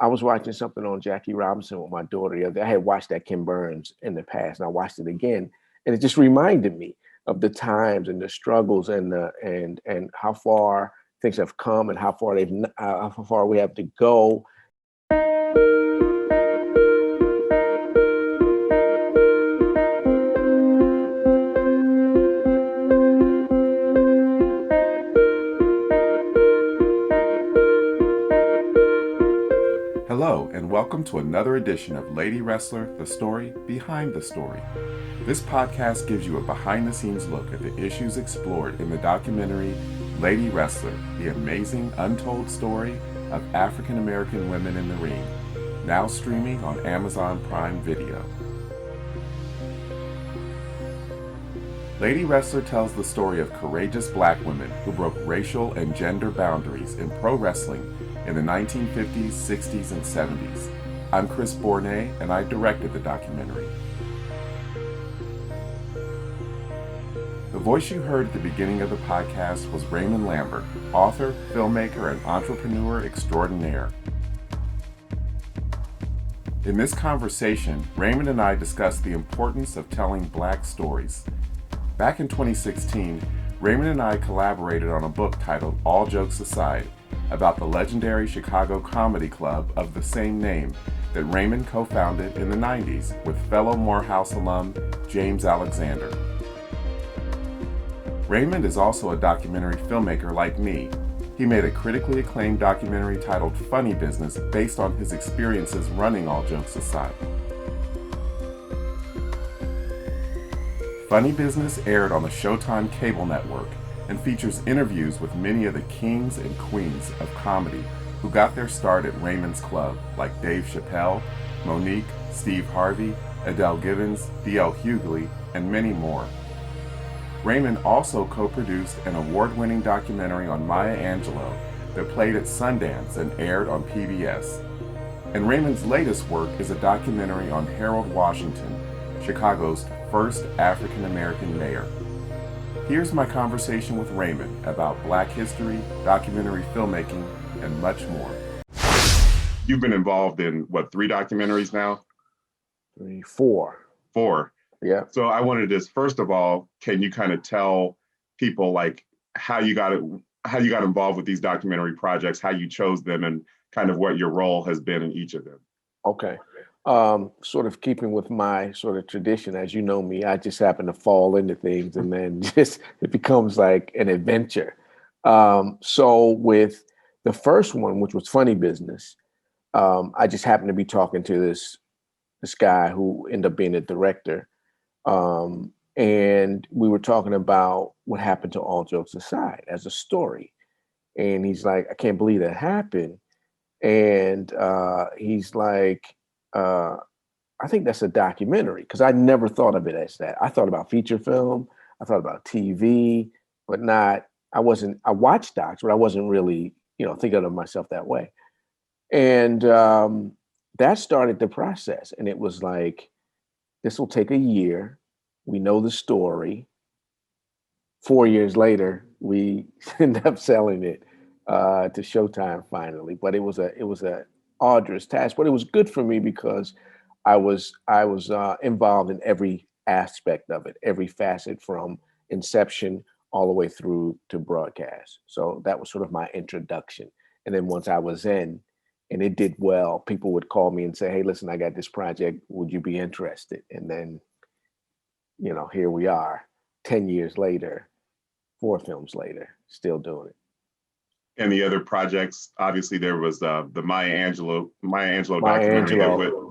I was watching something on Jackie Robinson with my daughter the other day. I had watched that Ken Burns in the past, and I watched it again, and it just reminded me of the times and the struggles and how far things have come and how far we have to go. Hello, and welcome to another edition of Lady Wrestler, the story behind the story. This podcast gives you a behind-the-scenes look at the issues explored in the documentary Lady Wrestler, the amazing untold story of African American women in the ring, now streaming on Amazon Prime Video. Lady Wrestler tells the story of courageous black women who broke racial and gender boundaries in pro wrestling in the 1950s, 60s, and 70s. I'm Chris Bournea, and I directed the documentary. The voice you heard at the beginning of the podcast was Raymond Lambert, author, filmmaker, and entrepreneur extraordinaire. In this conversation, Raymond and I discussed the importance of telling black stories. Back in 2016, Raymond and I collaborated on a book titled All Jokes Aside, about the legendary Chicago comedy club of the same name that Raymond co-founded in the 90s with fellow Morehouse alum James Alexander. Raymond is also a documentary filmmaker like me. He made a critically acclaimed documentary titled Phunny Business based on his experiences running All Jokes Aside. Phunny Business aired on the Showtime cable network and features interviews with many of the kings and queens of comedy who got their start at Raymond's Club, like Dave Chappelle, Monique, Steve Harvey, Adele Givens, D.L. Hughley, and many more. Raymond also co-produced an award-winning documentary on Maya Angelou that played at Sundance and aired on PBS. And Raymond's latest work is a documentary on Harold Washington, Chicago's first African American mayor. Here's my conversation with Raymond about Black history, documentary filmmaking, and much more. You've been involved in, 3 documentaries now? 3, 4. 4. Yeah. So I wanted to just, first of all, can you kind of tell people how you got involved with these documentary projects, how you chose them, and kind of what your role has been in each of them? Okay. Sort of keeping with my sort of tradition, as you know me, I just happen to fall into things and then it becomes like an adventure. So with the first one, which was Phunny Business, I just happened to be talking to this guy who ended up being a director. And we were talking about what happened to All Jokes Aside as a story. And he's like, I can't believe that happened. And he's like, I think that's a documentary, because I never thought of it as that. I thought about feature film, I thought about TV, but I watched docs, but I wasn't really, thinking of myself that way. And that started the process. And it was like, this will take a year. We know the story. 4 years later, we ended up selling it to Showtime finally. But it was a arduous task, but it was good for me because I was involved in every aspect of it, every facet from inception all the way through to broadcast. So that was sort of my introduction. And then once I was in and it did well, people would call me and say, hey, listen, I got this project. Would you be interested? And then, here we are 10 years later, 4 films later, still doing it. And the other projects, obviously, there was the Maya Angelou documentary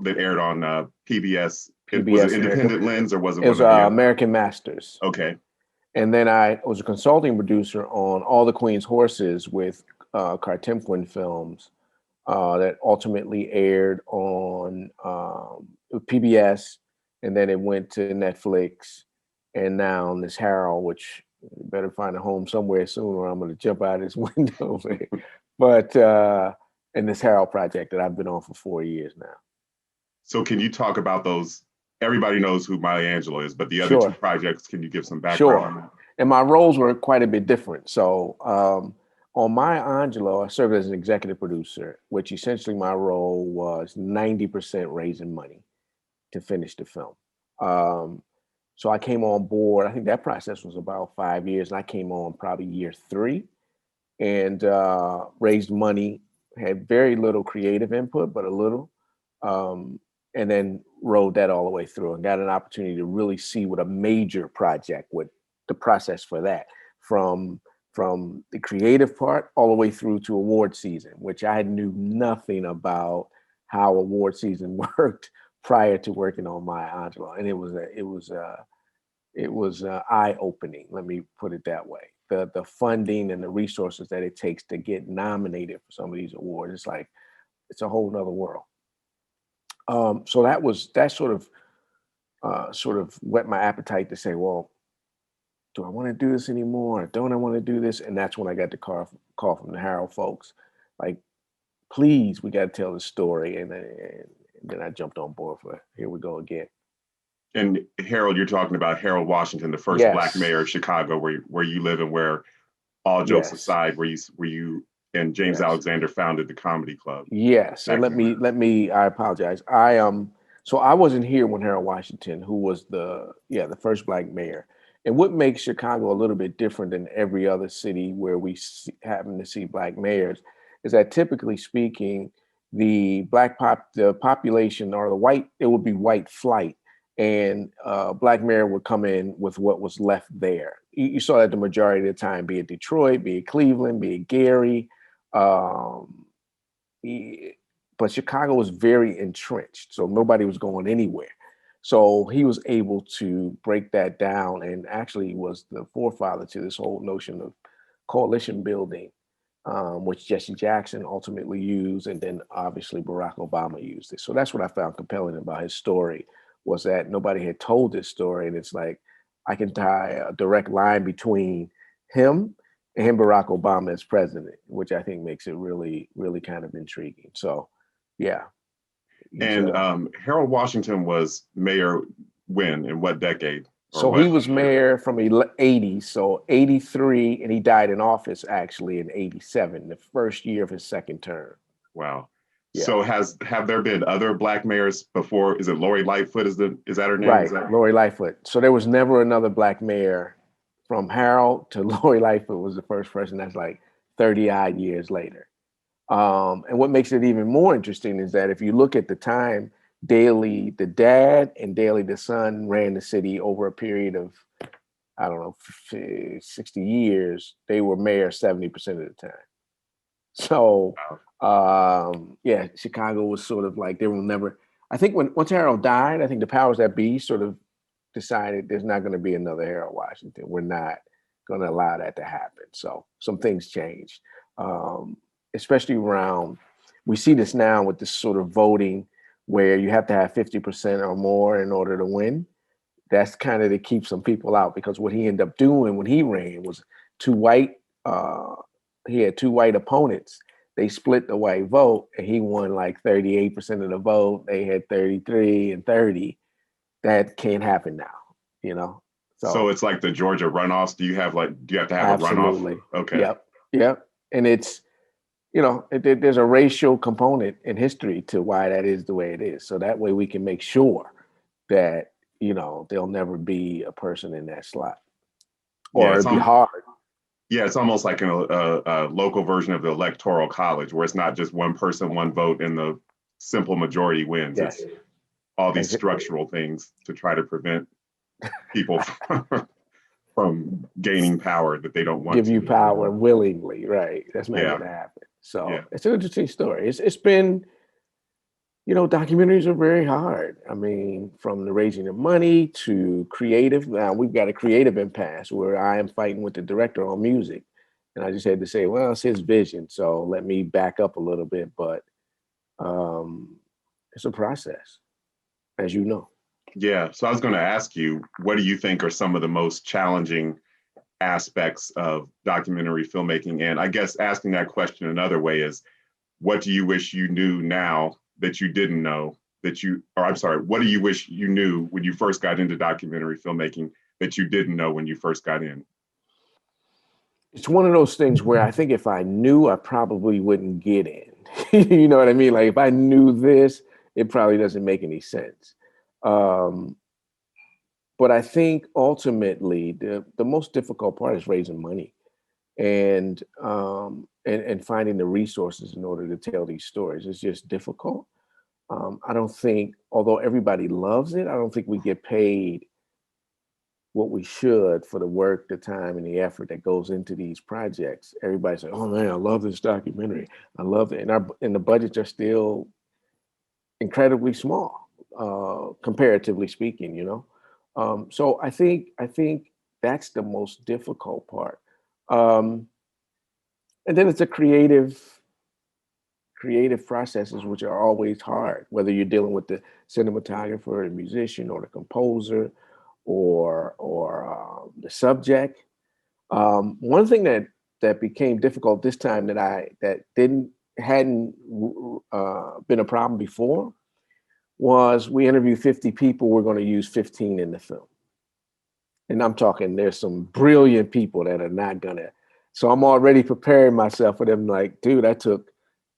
that aired on PBS. Was it Independent Lens, or was it? It was American Masters. Okay. And then I was a consulting producer on All the Queen's Horses with Cartimquin Films that ultimately aired on PBS, and then it went to Netflix, and now on this Harold, which better find a home somewhere soon or I'm going to jump out of this window. But in this Harold project that I've been on for 4 years now. So can you talk about those? Everybody knows who Maya Angelou is, but the other 2 projects, can you give some background on that? And my roles were quite a bit different. So On Maya Angelou, I served as an executive producer, which essentially my role was 90% raising money to finish the film. Um, so I came on board. I think that process was about 5 years, and I came on probably year three and raised money. Had very little creative input, but a little, um, and then rode that all the way through and got an opportunity to really see what a major project, what the process for that, from from the creative part all the way through to award season, which I knew nothing about how award season worked prior to working on Maya Angelou, and it was eye opening. Let me put it that way. The funding and the resources that it takes to get nominated for some of these awards, it's like it's a whole nother world. So that sort of whet my appetite to say, well, do I want to do this anymore? Or don't I want to do this? And that's when I got the call from the Harold folks, like, please, we got to tell the story. And then I jumped on board for here we go again. And Harold, you're talking about Harold Washington, the first black Yes, mayor of Chicago, where you live, and where, all jokes yes, aside, where you and James yes. Alexander founded the comedy club Yes, and back in the day. let me. I apologize. So I wasn't here when Harold Washington, who was the first black mayor. And what makes Chicago a little bit different than every other city where happen to see black mayors is that typically speaking, the population or the white, it would be white flight, and black mayor would come in with what was left there. You saw that the majority of the time, be it Detroit, be it Cleveland, be it Gary. Um, he- but Chicago was very entrenched, so nobody was going anywhere. So he was able to break that down and actually was the forefather to this whole notion of coalition building, which Jesse Jackson ultimately used, and then obviously Barack Obama used it. So that's what I found compelling about his story, was that nobody had told this story, and it's like I can tie a direct line between him and Barack Obama as president, which I think makes it really, really kind of intriguing. So, yeah, he's And Harold Washington was mayor when, in what decade, or so he what was year? mayor from 80, so 83, and he died in office actually in 87, the first year of his second term. Wow. Yeah, So have there been other black mayors before? Is it Lori Lightfoot? Is that her name? Is right, that Lori Lightfoot. So there was never another black mayor from Harold to Lori Lightfoot was the first person. That's like 30 odd years later. And what makes it even more interesting is that if you look at the time, Daley, the dad, and Daley, the son, ran the city over a period of, I don't know, 60 years. They were mayor 70% of the time. So, yeah, Chicago was sort of like, they will never, I think once Harold died, I think the powers that be sort of decided there's not going to be another Harold Washington. We're not going to allow that to happen. So some things changed, um, especially around. We see this now with this sort of voting where you have to have 50% or more in order to win. That's kind of to keep some people out, because what he ended up doing when he ran was two white. Uh, he had two white opponents. They split the white vote, and he won like 38% of the vote. They had 33 and 30. That can't happen now, you know. so? So It's like the Georgia runoffs. Do you have to have a runoff? absolutely, Okay. yep, yep. And it's there's a racial component in history to why that is the way it is. So that way we can make sure that there'll never be a person in that slot, Yeah, or it'd be hard. it's almost like a local version of the electoral college, where it's not just one person, one vote, and the simple majority wins. Yes, It's all these ex- structural things to try to prevent people from gaining power that they don't want give you to. power willingly, right? That's not Yeah, going to happen. yeah, So it's an interesting story. It's been, documentaries are very hard. I mean, from the raising of money to creative. Now we've got a creative impasse where I am fighting with the director on music. And I just had to say, well, it's his vision. So let me back up a little bit. But um, it's a process, as you know. yeah. So I was going to ask you, what do you think are some of the most challenging aspects of documentary filmmaking? And I guess asking that question another way is, what do you wish you knew now that you didn't know or I'm sorry, what do you wish you knew when you first got into documentary filmmaking that you didn't know when you first got in? It's one of those things where I think if I knew, I probably wouldn't get in. You know what I mean? Like if I knew this, it probably doesn't make any sense. Um, but I think ultimately the most difficult part is raising money and finding the resources in order to tell these stories. It's just difficult. I don't think, although everybody loves it, I don't think we get paid what we should for the work, the time, and the effort that goes into these projects. Everybody's like, "Oh man, I love this documentary. I love it," and the budgets are still incredibly small, comparatively speaking. So I think that's the most difficult part. Um, and then it's a creative processes which are always hard, whether you're dealing with the cinematographer, the musician, or the composer, or the subject. One thing that became difficult this time that didn't hadn't been a problem before was we interviewed 50 people. We're going to use 15 in the film, and I'm talking there's some brilliant people that are not gonna. So I'm already preparing myself for them. Like, dude, I took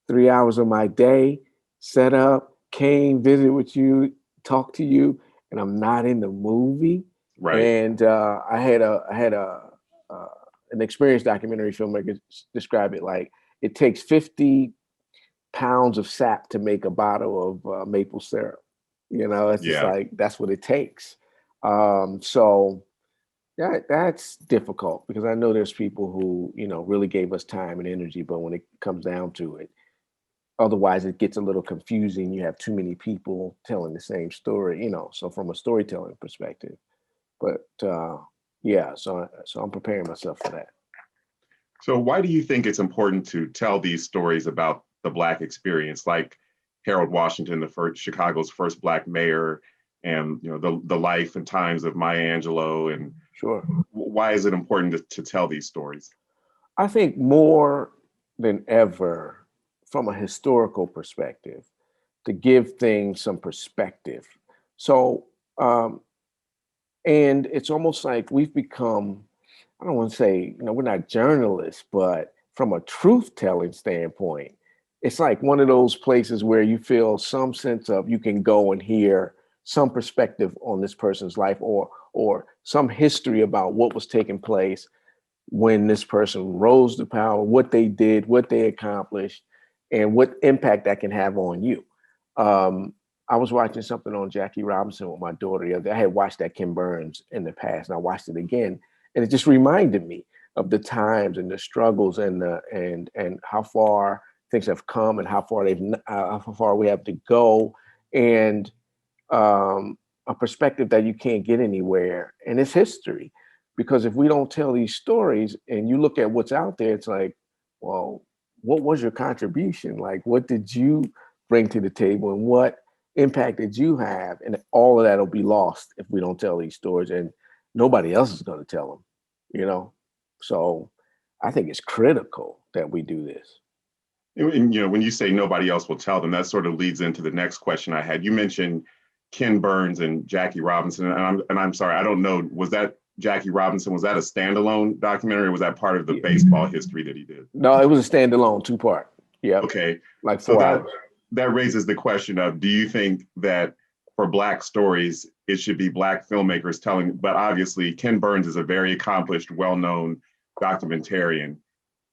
3 hours of my day, set up, came, visit with you, talk to you, and I'm not in the movie. Right. And I had uh, an experienced documentary filmmaker describe it like it takes 50 pounds of sap to make a bottle of maple syrup. It's just Yeah. like that's what it takes. So that's difficult because I know there's people who really gave us time and energy, but when it comes down to it, otherwise it gets a little confusing. You have too many people telling the same story, so from a storytelling perspective. But yeah, so I'm preparing myself for that. So why do you think it's important to tell these stories about the Black experience, like Harold Washington, the first Chicago's first Black mayor, and the life and times of Maya Angelou, and Sure. why is it important to tell these stories? I think more than ever, from a historical perspective, to give things some perspective. So, and it's almost like we've become, I don't want to say, we're not journalists, but from a truth telling standpoint, it's like one of those places where you feel some sense of you can go and hear some perspective on this person's life or some history about what was taking place when this person rose to power, what they did, what they accomplished, and what impact that can have on you. Um, I was watching something on Jackie Robinson with my daughter the other day. I had watched that Ken Burns in the past, and I watched it again, and it just reminded me of the times and the struggles and how far things have come and how far we have to go, and a perspective that you can't get anywhere, and it's history. Because if we don't tell these stories and you look at what's out there, it's like, well, what was your contribution? Like, what did you bring to the table and what impact did you have? And all of that will be lost if we don't tell these stories, and nobody else is going to tell them, you know? So I think it's critical that we do this. And when you say nobody else will tell them, that sort of leads into the next question I had. You mentioned Ken Burns and Jackie Robinson, and I'm sorry, I don't know, was that Jackie Robinson, was that a standalone documentary, or was that part of the baseball history that he did? No, it was a standalone 2-part. Yep. Okay. Like So 4 hours. that raises the question of, do you think that for Black stories, it should be Black filmmakers telling, but obviously Ken Burns is a very accomplished, well-known documentarian.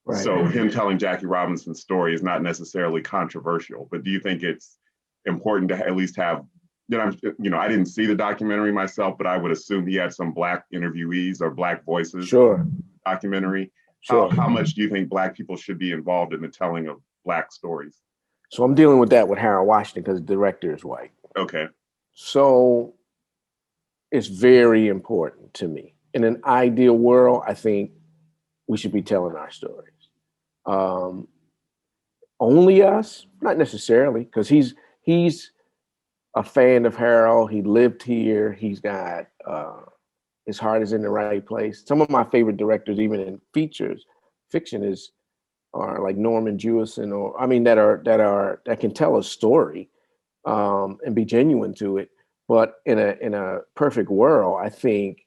Right. So him telling Jackie Robinson's story is not necessarily controversial, but do you think it's important to at least have, I didn't see the documentary myself, but I would assume he had some Black interviewees or Black voices. Sure. Documentary. Sure. How much do you think Black people should be involved in the telling of Black stories? So I'm dealing with that with Harold Washington because the director is white. Okay. So it's very important to me. In an ideal world, I think we should be telling our stories. Um, Only us? Not necessarily, because he's a fan of Harold. He lived here. He's got his heart is in the right place. Some of my favorite directors, even in fiction, are like Norman Jewison, or I mean that can tell a story and be genuine to it. But in a perfect world, I think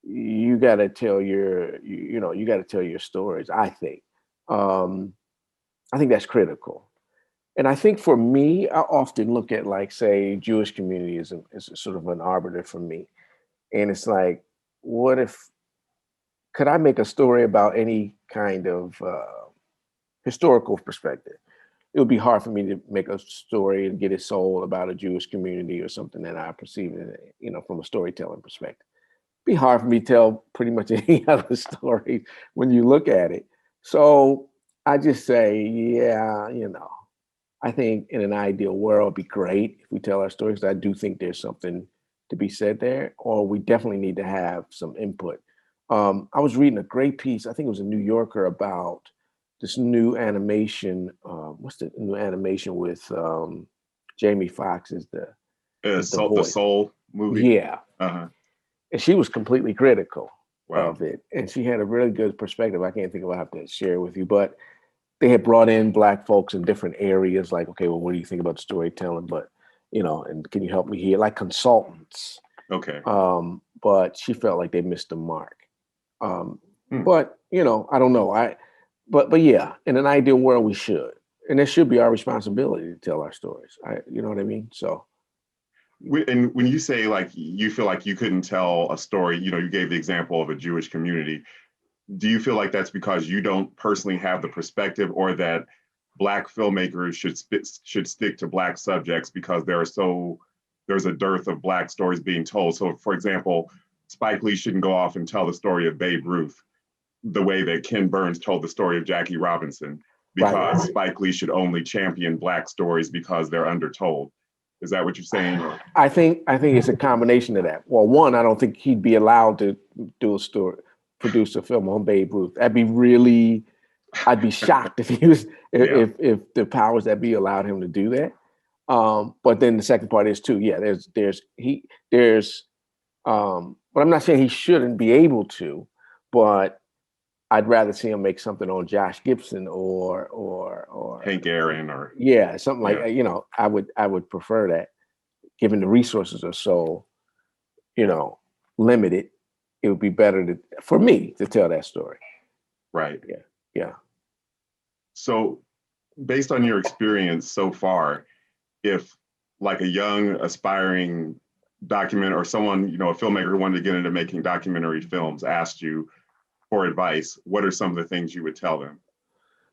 you got to tell you got to tell your stories. Um, I think that's critical. And I think for me, I often look at like say Jewish community as sort of an arbiter for me. And it's like, what if could I make a story about any kind of historical perspective? It would be hard for me to make a story and get it sold about a Jewish community or something that I perceive, from a storytelling perspective. Be hard for me to tell pretty much any other story when you look at it. So I just say, yeah, I think in an ideal world, it'd be great if we tell our stories. I do think there's something to be said there, or we definitely need to have some input. I was reading a great piece, I think it was a New Yorker, about this new animation. What's the new animation with Jamie Foxx is the The voice? Soul movie. Yeah, Uh-huh. and she was completely critical Wow. of it, and she had a really good perspective. I can't think of, I have to share with you, but they had brought in Black folks in different areas. Like, okay, well, what do you think about storytelling? But and can you help me here? Like consultants. Okay. But she felt like they missed the mark. Um, Hmm. but I don't know. But yeah, in an ideal world, we should, and it should be our responsibility to tell our stories. You know what I mean? So And when you say like you feel like you couldn't tell a story, you gave the example of a Jewish community. Do you feel like that's because you don't personally have the perspective, or that Black filmmakers should stick to Black subjects because there's a dearth of Black stories being told? So, for example, Spike Lee shouldn't go off and tell the story of Babe Ruth the way that Ken Burns told the story of Jackie Robinson, right. because Spike Lee should only champion Black stories because they're undertold. Is that what you're saying? I think it's a combination of that. Well, one, I don't think he'd be allowed to do a story, produce a film on Babe Ruth. I'd be shocked if he was Yeah. if the powers that be allowed him to do that. But then the second part is too, yeah, but I'm not saying he shouldn't be able to, but I'd rather see him make something on Josh Gibson or Hank Aaron or yeah, something like yeah. that. I would prefer that, given the resources are so you know limited. It would be better for me to tell that story. Right. Yeah, yeah. So, based on your experience so far, if like a young aspiring document or someone, a filmmaker who wanted to get into making documentary films asked you for advice, what are some of the things you would tell them?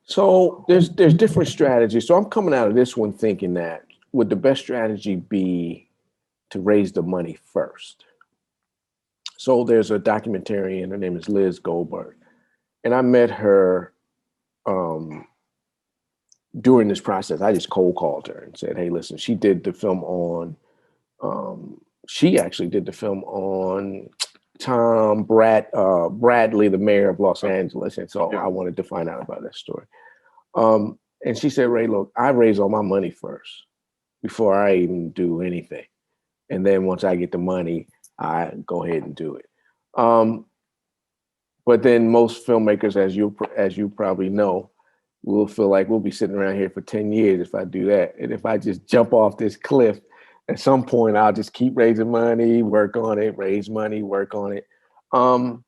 So there's different strategies. So I'm coming out of this one thinking that would the best strategy be to raise the money first. So there's a documentarian. Her name is Liz Goldberg, and I met her um, during this process. I just cold called her and said, "Hey, listen." She did the film on. She actually did the film on Bradley, the mayor of Los Angeles, and so Yeah. I wanted to find out about that story. And she said, "Ray, look, I raise all my money first before I even do anything, and then once I get the money, I go ahead and do it." Um, but then most filmmakers, as you probably know, will feel like we'll be sitting around here for 10 years if I do that. And if I just jump off this cliff, at some point I'll just keep raising money, work on it, raise money, work on it. Um,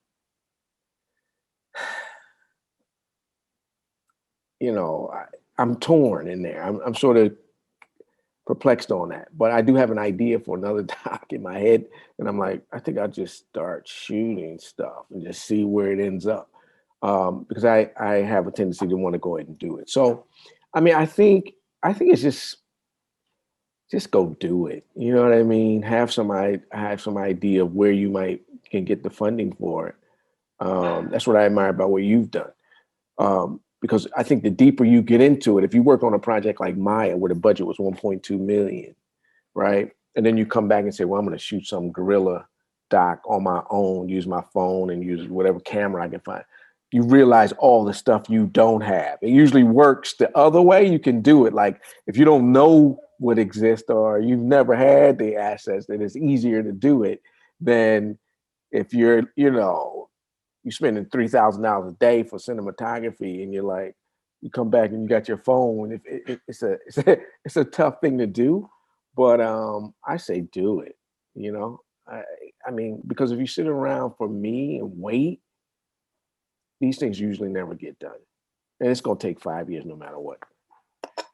I'm torn in there. I'm sort of perplexed on that, but I do have an idea for another doc in my head, and I'm like, I think I'll just start shooting stuff and just see where it ends up, because I have a tendency to want to go ahead and do it. So, I mean, I think it's just go do it. You know what I mean? Have some idea of where you might can get the funding for it. That's what I admire about what you've done. Because I think the deeper you get into it, if you work on a project like Maya, where the budget was 1.2 million, right? And then you come back and say, well, I'm going to shoot some guerrilla doc on my own, use my phone and use whatever camera I can find. You realize all the stuff you don't have. It usually works the other way. You can do it. Like if you don't know what exists or you've never had the assets, then it's easier to do it than if you're spending $3,000 a day for cinematography, and you're like, you come back and you got your phone. It's a tough thing to do, but I say do it. You know, I mean, because if you sit around for me and wait, these things usually never get done. And it's going to take 5 years no matter what.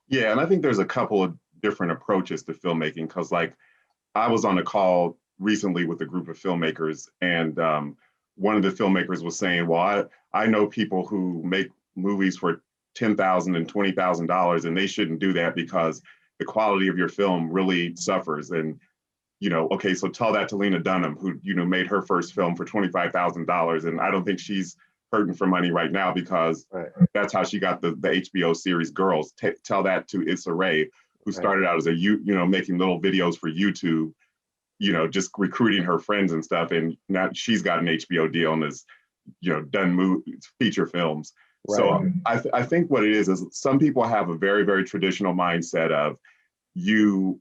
Yeah, and I think there's a couple of different approaches to filmmaking because, like, I was on a call recently with a group of filmmakers, and one of the filmmakers was saying, "Well, I know people who make movies for $10,000 and $20,000, and they shouldn't do that because the quality of your film really suffers." And okay, so tell that to Lena Dunham, who made her first film for $25,000, and I don't think she's hurting for money right now because Right. that's how she got the HBO series Girls. Tell that to Issa Rae, who Right. started out as making little videos for YouTube, just recruiting her friends and stuff, and now she's got an HBO deal and is done feature films. Right. So I think what it is some people have a very, very traditional mindset of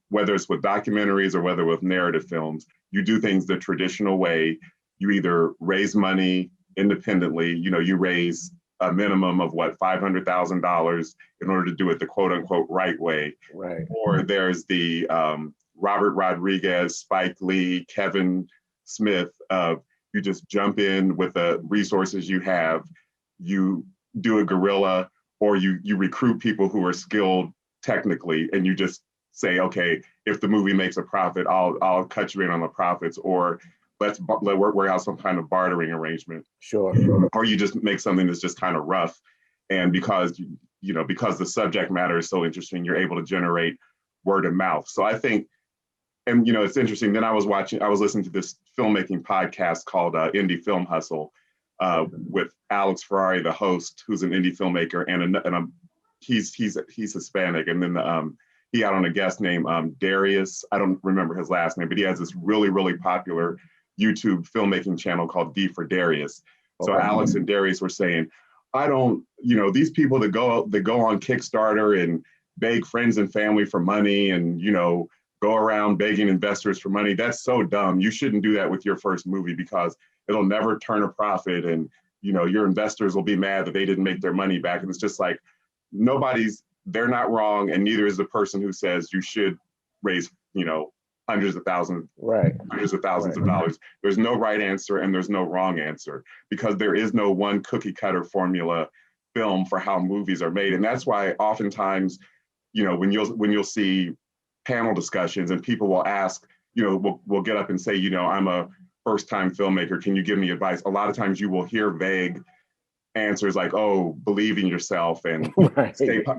whether it's with documentaries or whether with narrative films, you do things the traditional way. You either raise money independently, you raise a minimum of $500,000 in order to do it the quote unquote right way. Right. Or there's the Robert Rodriguez, Spike Lee, Kevin Smith. You just jump in with the resources you have, you do a guerrilla, or you recruit people who are skilled technically, and you just say, okay, if the movie makes a profit, I'll cut you in on the profits, or let's work out some kind of bartering arrangement. Sure. Or you just make something that's just kind of rough, and because because the subject matter is so interesting, you're able to generate word of mouth. So I think, and it's interesting. Then I was listening to this filmmaking podcast called Indie Film Hustle with Alex Ferrari, the host, who's an indie filmmaker, and he's Hispanic, and then he had on a guest named Darius. I don't remember his last name, but he has this really, really popular YouTube filmmaking channel called D for Darius. So Alex and Darius were saying, I don't, these people that go on Kickstarter and beg friends and family for money and, go around begging investors for money. That's so dumb. You shouldn't do that with your first movie because it'll never turn a profit. And, your investors will be mad that they didn't make their money back. And it's just like, they're not wrong. And neither is the person who says you should raise, hundreds of thousands of dollars. There's no right answer and there's no wrong answer because there is no one cookie cutter formula film for how movies are made. And that's why oftentimes, when you'll see panel discussions and people will ask, we'll get up and say, I'm a first-time filmmaker. Can you give me advice? A lot of times you will hear vague answers like, oh, believe in yourself and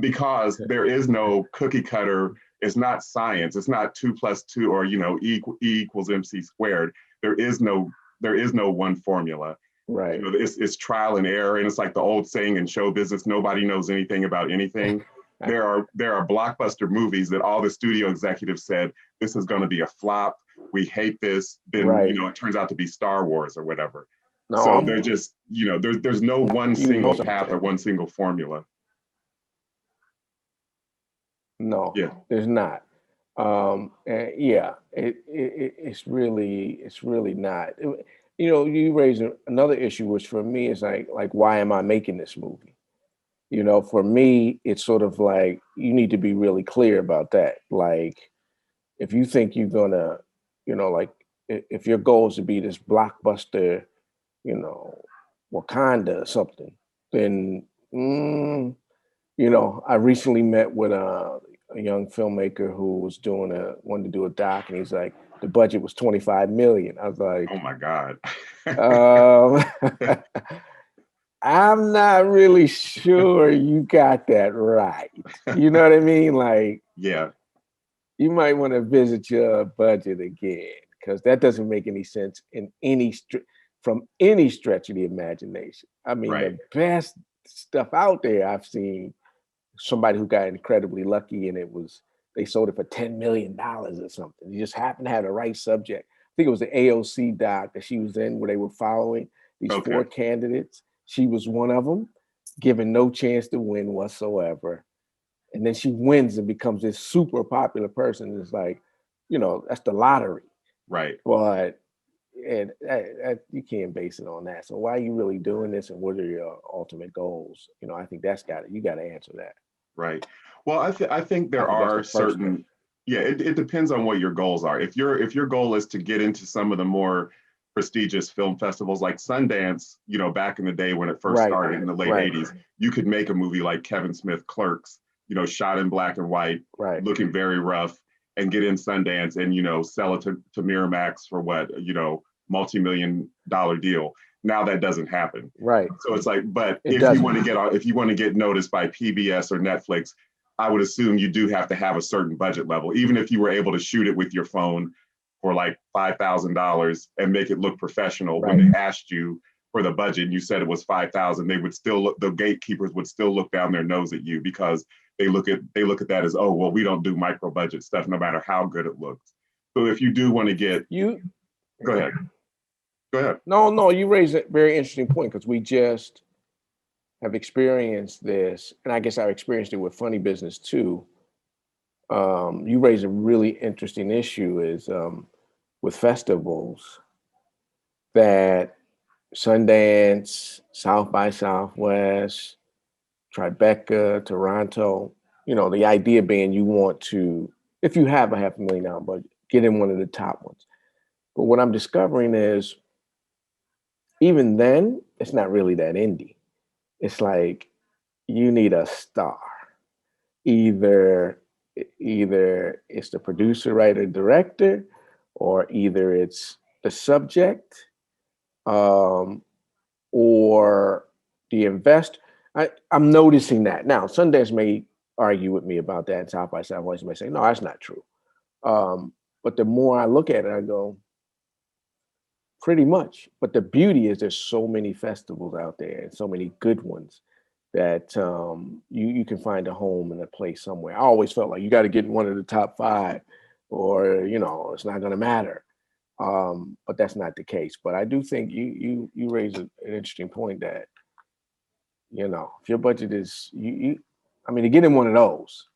because there is no cookie cutter. It's not science. It's not 2 + 2 or E equals MC squared. There is no one formula. Right. It's trial and error, and it's like the old saying in show business: nobody knows anything about anything. There are blockbuster movies that all the studio executives said this is going to be a flop. We hate this. Then it turns out to be Star Wars or whatever. No, so they're just there's no one single path or one single formula. No, there's not. It's really not. You raise another issue, which for me is like why am I making this movie? For me, it's sort of like you need to be really clear about that. Like, if you think you're gonna, like if your goal is to be this blockbuster, Wakanda or something, then I recently met with a young filmmaker who was wanted to do a doc, and he's like, the budget was 25 million. I was like, oh my God. I'm not really sure you got that right. You know what I mean? Like, yeah, you might want to visit your budget again because that doesn't make any sense from any stretch of the imagination. I mean, the best stuff out there I've seen, somebody who got incredibly lucky and they sold it for $10 million or something. You just happened to have the right subject. I think it was the AOC doc that she was in where they were following these 4 candidates. She was one of them, given no chance to win whatsoever. And then she wins and becomes this super popular person. It's like, that's the lottery. Right. But you can't base it on that. So why are you really doing this, and what are your ultimate goals? I think you got to answer that. Right. Well, I think there are certain, Yeah, it depends on what your goals are. If your goal is to get into some of the more prestigious film festivals like Sundance, back in the day when it first Right, started in the late right, 80s, you could make a movie like Kevin Smith Clerks, shot in black and white, right, looking very rough, and get in Sundance and sell it to Miramax for what, multi-million dollar deal. Now that doesn't happen. right. So it's like, but It doesn't. if you want to get noticed by PBS or Netflix, I would assume you do have to have a certain budget level. Even if you were able to shoot it with your phone for like $5,000 and make it look professional, Right. when they asked you for the budget and you said it was 5,000, they would still the gatekeepers would still look down their nose at you because they look at that as, oh, well, we don't do micro budget stuff no matter how good it looks. So if you do want to get, You go ahead. Go ahead. No, you raise a very interesting point because we just have experienced this, and I guess I've experienced it with Phunny Business too. You raise a really interesting issue is with festivals that Sundance, South by Southwest, Tribeca, Toronto, the idea being you want to, if you have a $500,000 budget, get in one of the top ones. But what I'm discovering is even then, it's not really that indie. It's like you need a star. Either it's the producer, writer, director, or either it's the subject, or the investor. I'm noticing that now. Sundance may argue with me about that, and South by Southwest may say, no, that's not true. But the more I look at it, I go, pretty much. But the beauty is there's so many festivals out there and so many good ones that you can find a home and a place somewhere. I always felt like you got to get in one of the top 5 or, it's not going to matter. But that's not the case. But I do think you raise an interesting point that, if your budget is, to get in one of those,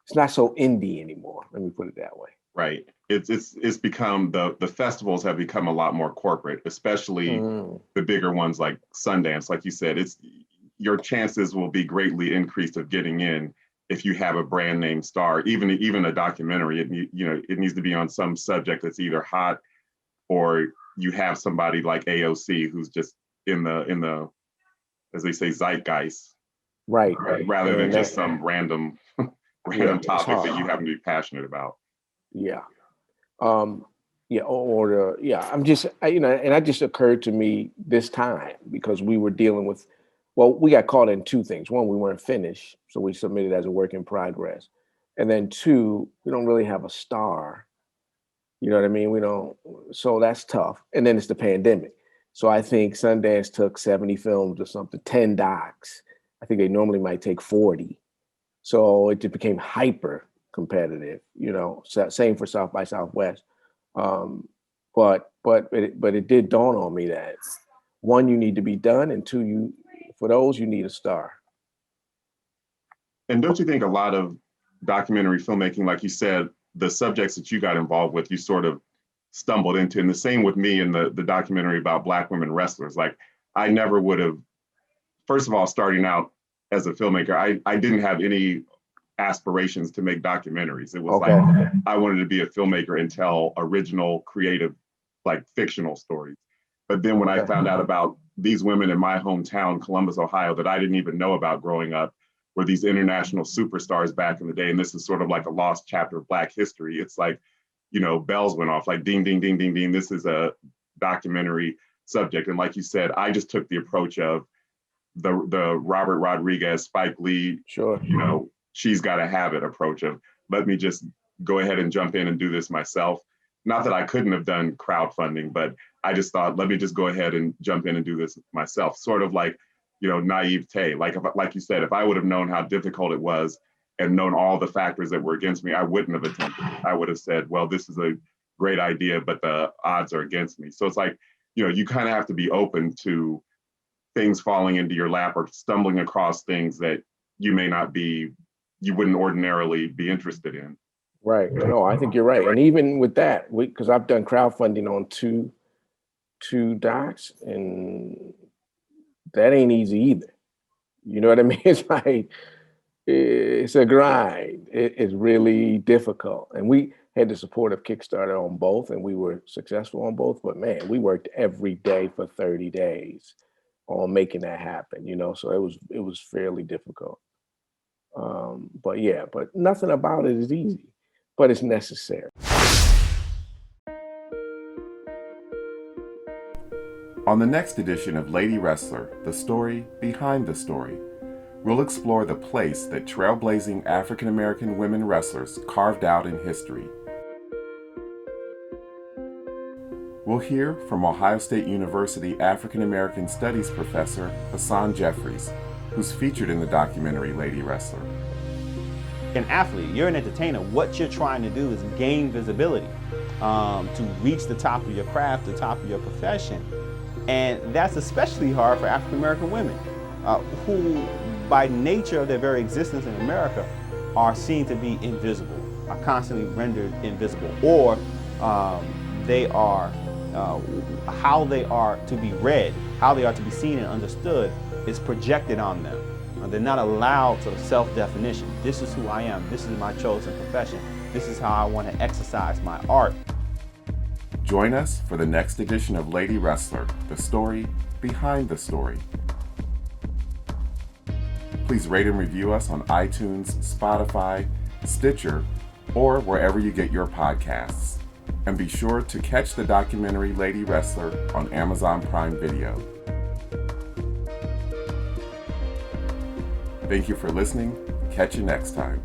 it's not so indie anymore. Let me put it that way. Right. It's become the festivals have become a lot more corporate, especially the bigger ones like Sundance. Like you said, your chances will be greatly increased of getting in if you have a brand name star. Even a documentary, it needs to be on some subject that's either hot or you have somebody like AOC who's just in the as they say zeitgeist, right? Rather than just some random topic that you happen to be passionate about. Yeah. I'm just, and that just occurred to me this time because we were dealing with, we got caught in 2 things. One, we weren't finished, so we submitted as a work in progress. And then 2, we don't really have a star. You know what I mean? We don't, so that's tough. And then it's the pandemic. So I think Sundance took 70 films or something, 10 docs. I think they normally might take 40. So it just became hyper competitive, same for South by Southwest. But it did dawn on me that 1, you need to be done, and 2, for those you need a star. And don't you think a lot of documentary filmmaking, like you said, the subjects that you got involved with, you sort of stumbled into, and the same with me in the documentary about Black women wrestlers. Like I never would have, first of all, starting out as a filmmaker, I didn't have any aspirations to make documentaries. It was like I wanted to be a filmmaker and tell original, creative, like fictional stories. But then when I found out about these women in my hometown, Columbus, Ohio, that I didn't even know about growing up, were these international superstars back in the day. And this is sort of like a lost chapter of Black history. It's like, bells went off, like ding, ding, ding, ding, ding. This is a documentary subject. And like you said, I just took the approach of the Robert Rodriguez, Spike Lee, sure, she's got to have it approach of, let me just go ahead and jump in and do this myself. Not that I couldn't have done crowdfunding, but I just thought, let me just go ahead and jump in and do this myself. Sort of like, naivete. Like you said, if I would have known how difficult it was and known all the factors that were against me, I wouldn't have attempted it. I would have said, well, this is a great idea, but the odds are against me. So it's like, you kind of have to be open to things falling into your lap or stumbling across things that you wouldn't ordinarily be interested in. Right. No, I think you're right. And even with that, because I've done crowdfunding on two docs, and that ain't easy either. You know what I mean? It's like It's a grind. It's really difficult. And we had the support of Kickstarter on both, and we were successful on both. But man, we worked every day for 30 days on making that happen, so it was fairly difficult. But yeah, but nothing about it is easy, but it's necessary. On the next edition of Lady Wrestler, the story behind the story, we'll explore the place that trailblazing African American women wrestlers carved out in history. We'll hear from Ohio State University African American Studies professor Hassan Jeffries, who's featured in the documentary Lady Wrestler. An athlete, you're an entertainer, what you're trying to do is gain visibility to reach the top of your craft, the top of your profession. And that's especially hard for African American women who, by nature of their very existence in America, are seen to be invisible, are constantly rendered invisible, or they are, how they are to be read, how they are to be seen and understood is projected on them. They're not allowed sort of self-definition. This is who I am. This is my chosen profession. This is how I want to exercise my art. Join us for the next edition of Lady Wrestler, the story behind the story. Please rate and review us on iTunes, Spotify, Stitcher, or wherever you get your podcasts. And be sure to catch the documentary Lady Wrestler on Amazon Prime Video. Thank you for listening. Catch you next time.